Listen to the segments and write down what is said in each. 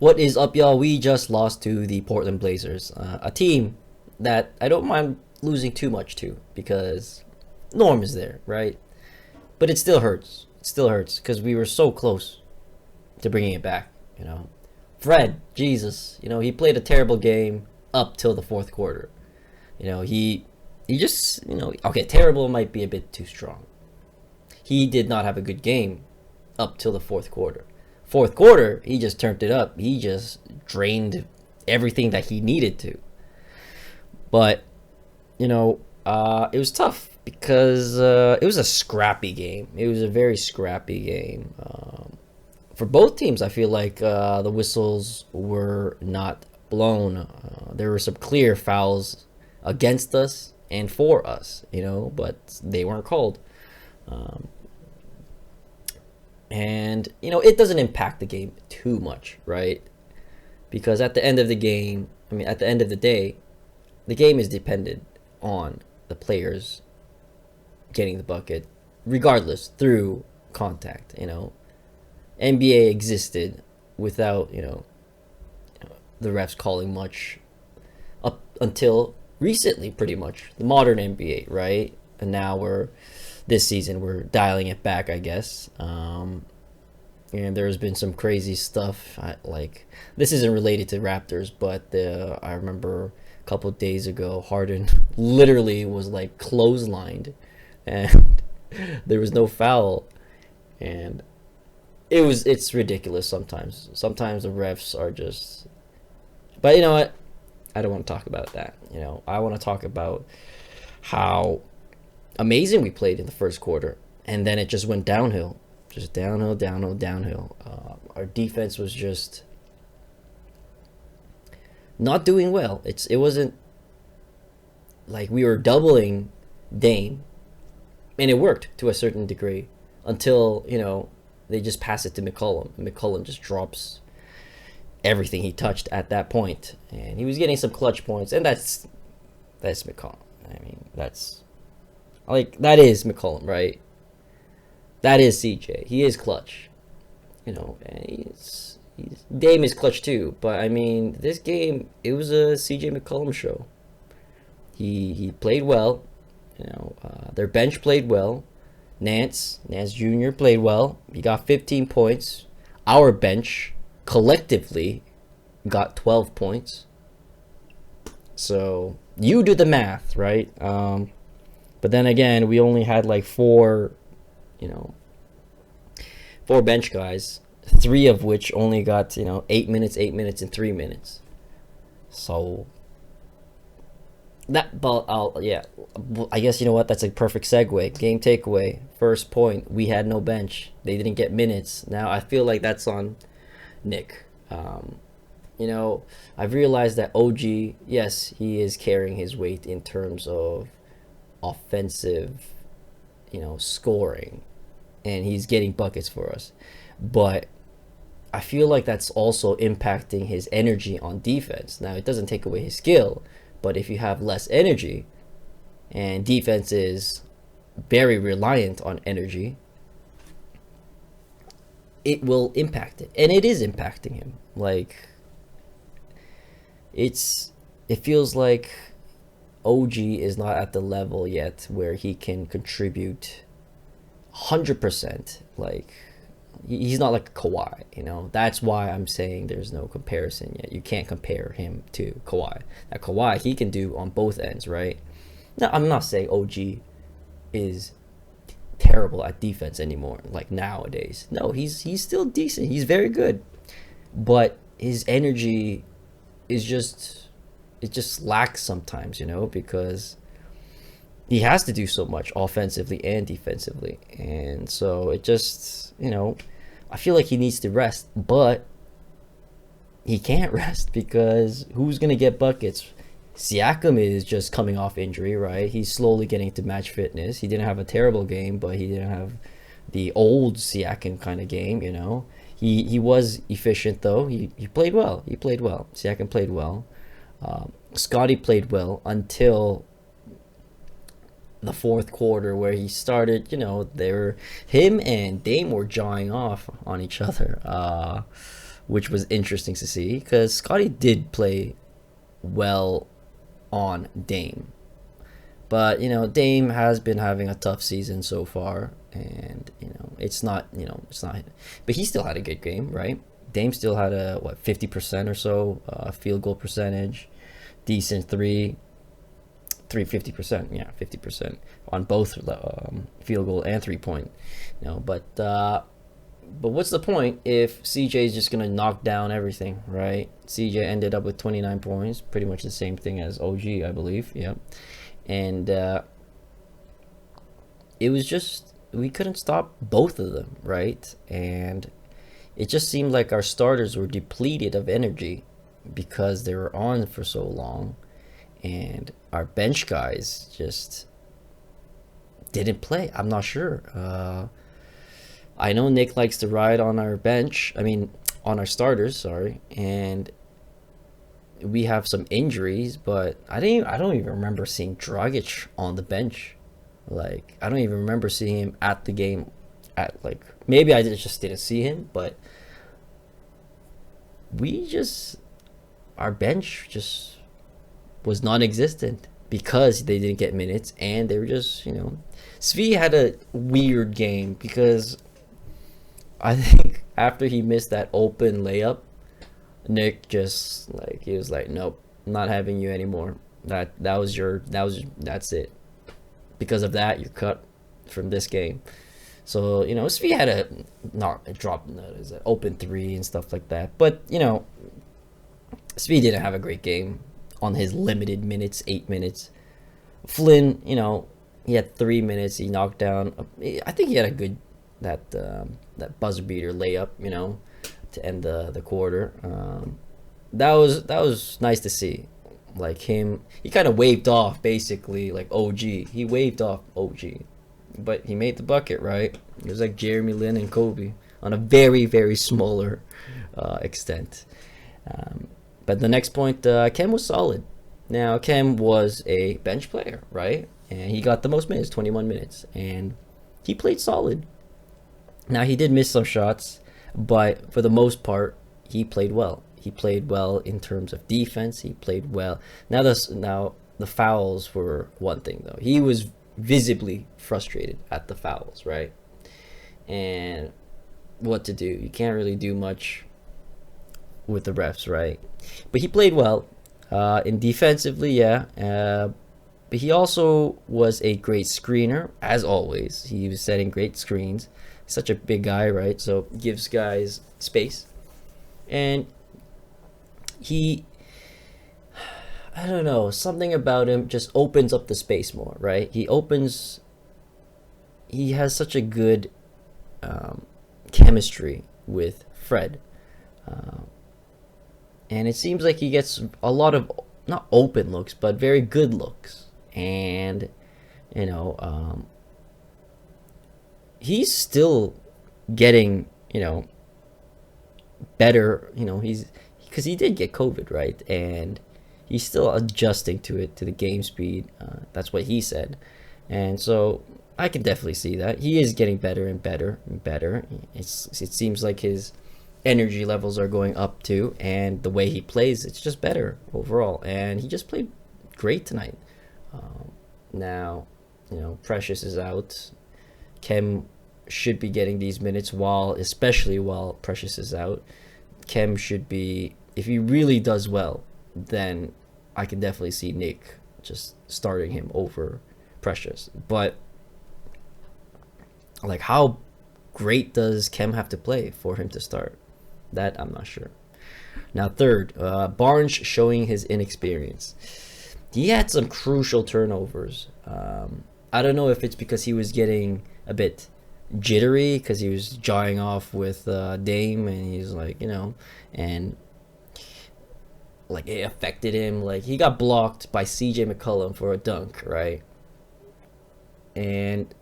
What is up, y'all? We just lost to the Portland Blazers, a team that I don't mind losing too much to because Norm is there, right? But it still hurts. It still hurts because we were so close to bringing it back. Fred, Jesus, he played a terrible game up till the fourth quarter. He just okay, terrible might be a bit too strong. He did not have a good game up till the fourth quarter. Fourth quarter, he just turned it up. He just drained everything that he needed to. But it was tough because it was a scrappy game. It was a very scrappy game for both teams. I feel like the whistles were not blown. There were some clear fouls against us and for us, but they weren't called. And it doesn't impact the game too much, right? Because at the end of the game, at the end of the day, the game is dependent on the players getting the bucket, regardless, through contact. NBA existed without the refs calling much up until recently, pretty much the modern NBA, right? And now this season we're dialing it back, I guess. And there's been some crazy stuff. Like, this isn't related to Raptors, but I remember a couple of days ago, Harden literally was like clotheslined, and there was no foul, and it's ridiculous sometimes. Sometimes the refs are just. But you know what? I don't want to talk about that. I want to talk about how amazing we played in the first quarter, and then it just went downhill. Just downhill. Our defense was just not doing well. It wasn't like we were doubling Dame, and it worked to a certain degree until they just pass it to McCollum. And McCollum just drops everything he touched at that point, and he was getting some clutch points, and that's McCollum. That is McCollum, right? That is CJ. He is clutch. And Dame is clutch too. But this game, it was a CJ McCollum show. He played well. Their bench played well. Nance Jr. played well. He got 15 points. Our bench collectively got 12 points. So you do the math, right? But then again, we only had like four bench guys, 3 of which only got 8 minutes, and 3 minutes. So I guess that's a perfect segue. Game takeaway, first point. We had no bench. They didn't get minutes. Now I feel like that's on Nick. I've realized that OG, yes, he is carrying his weight in terms of offensive, scoring, and he's getting buckets for us. But I feel like that's also impacting his energy on defense. Now, it doesn't take away his skill, but if you have less energy and defense is very reliant on energy, it will impact it. And it is impacting him. It feels like OG is not at the level yet where he can contribute 100%. He's not like Kawhi, That's why I'm saying there's no comparison yet. You can't compare him to Kawhi. Now, Kawhi, he can do on both ends, right? Now, I'm not saying OG is terrible at defense anymore, like nowadays. No, he's still decent. He's very good. But his energy is it just lacks sometimes, because he has to do so much offensively and defensively. And so it just, I feel like he needs to rest, but he can't rest because who's going to get buckets? Siakam is just coming off injury, right? He's slowly getting to match fitness. He didn't have a terrible game, but he didn't have the old Siakam kind of game, He was efficient, though. He played well. Siakam played well. Scottie played well until the fourth quarter, where he started, him and Dame were jawing off on each other. which was interesting to see because Scottie did play well on Dame. But, Dame has been having a tough season so far. And, it's not. But he still had a good game, right? Dame still had 50% or so field goal percentage. Decent three 50%. Yeah, 50% on both field goal and 3-point. But what's the point if CJ is just going to knock down everything, right? CJ ended up with 29 points, pretty much the same thing as OG, I believe. Yep. And it was just, we couldn't stop both of them, right? And it just seemed like our starters were depleted of energy because they were on for so long. And our bench guys just didn't play. I'm not sure. I know Nick likes to ride on our bench. I mean, on our starters, sorry. And we have some injuries, but I don't even remember seeing Dragic on the bench. Like, I don't even remember seeing him at the game. Maybe I just didn't see him, but our bench just was non-existent because they didn't get minutes, and they were just, Svi had a weird game because I think after he missed that open layup, Nick just he was like, nope, not having you anymore. That's it. Because of that, you're cut from this game. So, Svi had a drop, open three and stuff like that. But, Svi didn't have a great game on his limited minutes, 8 minutes. Flynn, he had 3 minutes. He knocked down. I think he had a good that buzzer beater layup, to end the quarter. That was nice to see. Like him, he kind of waved off basically like OG. He waved off OG, but he made the bucket, right? It was like Jeremy Lin and Kobe on a very, very smaller extent. But the next point, Kem was solid. Now, Kem was a bench player, right? And he got the most minutes, 21 minutes. And he played solid. Now, he did miss some shots, but for the most part, he played well. He played well in terms of defense. He played well. Now, the fouls were one thing, though. He was visibly frustrated at the fouls, right? And what to do? You can't really do much with the refs, right? But he played well. In defensively, yeah. But he also was a great screener, as always. He was setting great screens. Such a big guy, right? So gives guys space. And I don't know, something about him just opens up the space more, right? He has such a good chemistry with Fred. And it seems like he gets a lot of, not open looks, but very good looks. And, he's still getting, better, because he did get COVID, right? And he's still adjusting to the game speed. That's what he said. And so I can definitely see that. He is getting better and better and better. It seems like his energy levels are going up too, and the way he plays, it's just better overall. And he just played great tonight. Now, Precious is out. Kem should be getting these minutes especially while Precious is out. Kem should be, if he really does well, then I can definitely see Nick just starting him over Precious. But how great does Kem have to play for him to start? That I'm not sure. Now, third, Barnes showing his inexperience. He had some crucial turnovers. I don't know if it's because he was getting a bit jittery because he was jawing off with Dame, and he's and it affected him. He got blocked by CJ McCollum for a dunk, right? And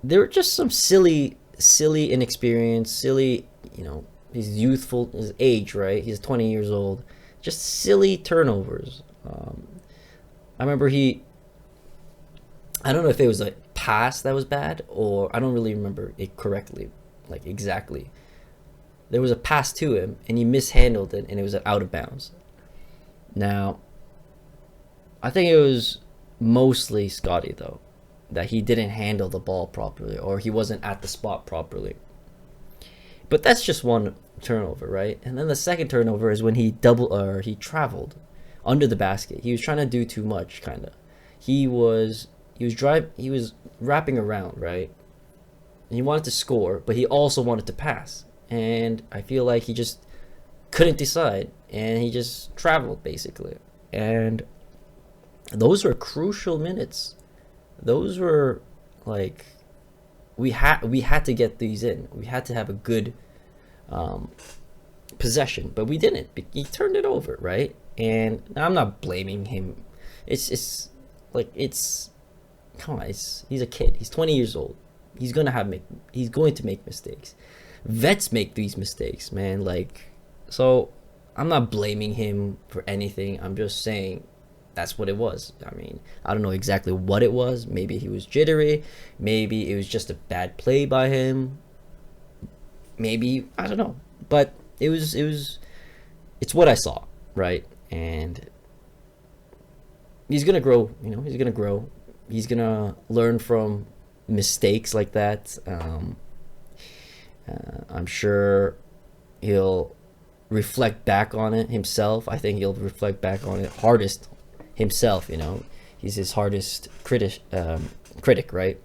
there were just some silly inexperience, he's youthful, his age, right? He's 20 years old. Just silly turnovers. I remember I don't know if it was a pass that was bad, or I don't really remember it correctly, exactly. there was a pass to him and he mishandled it and it was out of bounds. Now, I think it was mostly Scottie though, that he didn't handle the ball properly or he wasn't at the spot properly. But that's just one turnover, right? And then the second turnover is when he traveled under the basket. He was trying to do too much, kind of. He was wrapping around, right? And he wanted to score, but he also wanted to pass. And I feel like he just couldn't decide, and he just traveled basically. And those were crucial minutes. Those were like we had to get these in. We had to have a good possession, but we didn't. He turned it over, right? And I'm not blaming him. It's come on. He's a kid. He's 20 years old. He's going to make mistakes. Vets make these mistakes, man. Like, so I'm not blaming him for anything. I'm just saying that's what it was. I mean, I don't know exactly what it was. Maybe he was jittery. Maybe it was just a bad play by him. Maybe, I don't know. But it's what I saw, right? And he's going to grow, he's going to grow. He's going to learn from mistakes like that. I'm sure he'll reflect back on it himself. I think he'll reflect back on it hardest himself. He's his hardest critic, right?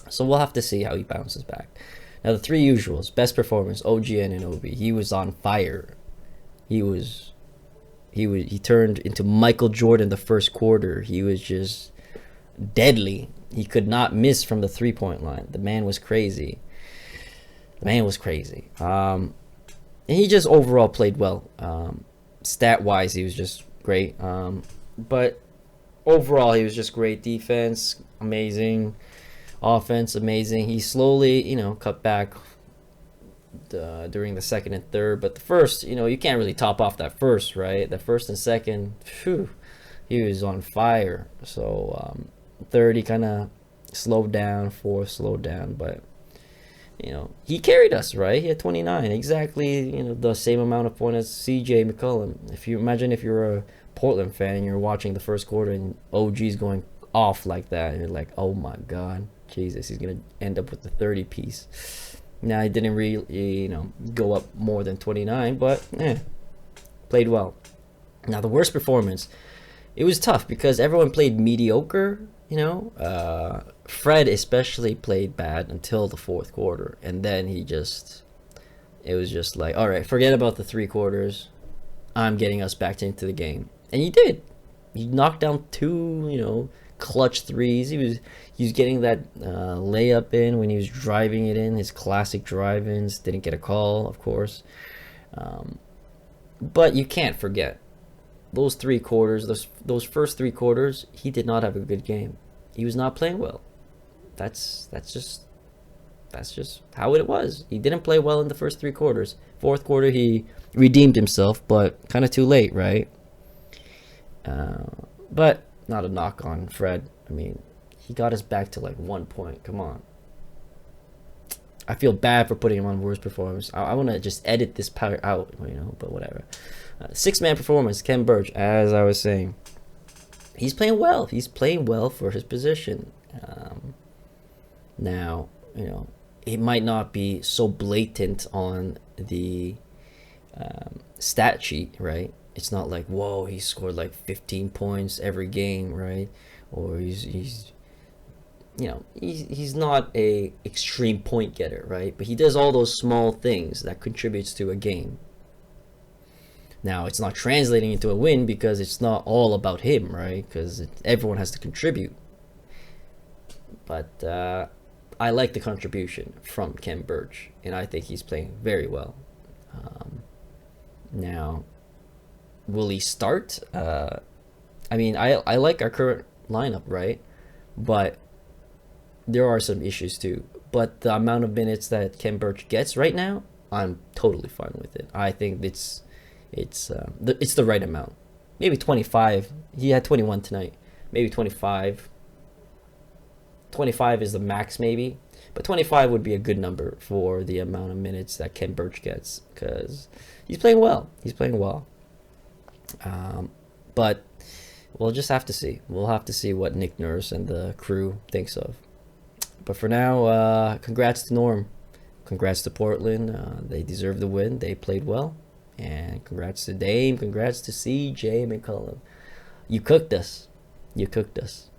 So we'll have to see how he bounces back. Now the three usuals: best performance, OG Anunoby. He was on fire. He turned into Michael Jordan the first quarter. He was just deadly. He could not miss from the 3-point line. The man was crazy. And he just overall played well. Stat wise, he was just great. But overall, he was just great. Defense, amazing. Offense, amazing. He slowly, cut back during the second and third. But the first, you can't really top off that first, right? The first and second, he was on fire. So third, he kind of slowed down. Fourth, slowed down. But, he carried us, right? He had 29. Exactly, the same amount of points as CJ McCollum. If you're a Portland fan and you're watching the first quarter and OG's going off like that, and you're like, oh my God, Jesus, he's going to end up with the 30 piece. Now, he didn't really, go up more than 29, but played well. Now, the worst performance, it was tough because everyone played mediocre, Fred especially played bad until the fourth quarter, and then it was just like, all right, forget about the 3 quarters. I'm getting us back into the game. And he did. He knocked down 2, clutch threes. He was getting that layup in when he was driving it in, his classic drive-ins. Didn't get a call, of course. But you can't forget those 3 quarters, those first 3 quarters, he did not have a good game. He was not playing well. That's just how it was. He didn't play well in the first 3 quarters. Fourth quarter, he redeemed himself, but kind of too late, right? But not a knock on Fred. I mean, he got us back to like 1 point. Come on. I feel bad for putting him on worst performance. I want to just edit this part out, but whatever. 6-man performance, Ken Burch, as I was saying. He's playing well. He's playing well for his position. Now, it might not be so blatant on the stat sheet, right? It's not like, whoa, he scored like 15 points every game, right? Or he's not a extreme point getter, right? But he does all those small things that contributes to a game. Now, it's not translating into a win because it's not all about him, right? Because everyone has to contribute. But I like the contribution from Ken Burch, and I think he's playing very well. Now, will he start? I mean, I like our current lineup, right? But there are some issues too. But the amount of minutes that Ken Burch gets right now, I'm totally fine with it. I think it's the right amount. Maybe 25. He had 21 tonight. Maybe 25. 25 is the max, maybe. But 25 would be a good number for the amount of minutes that Ken Birch gets, because he's playing well. He's playing well. But we'll just have to see. We'll have to see what Nick Nurse and the crew thinks of. But for now, congrats to Norm. Congrats to Portland. They deserve the win. They played well. And congrats to Dame. Congrats to CJ McCollum. You cooked us. You cooked us.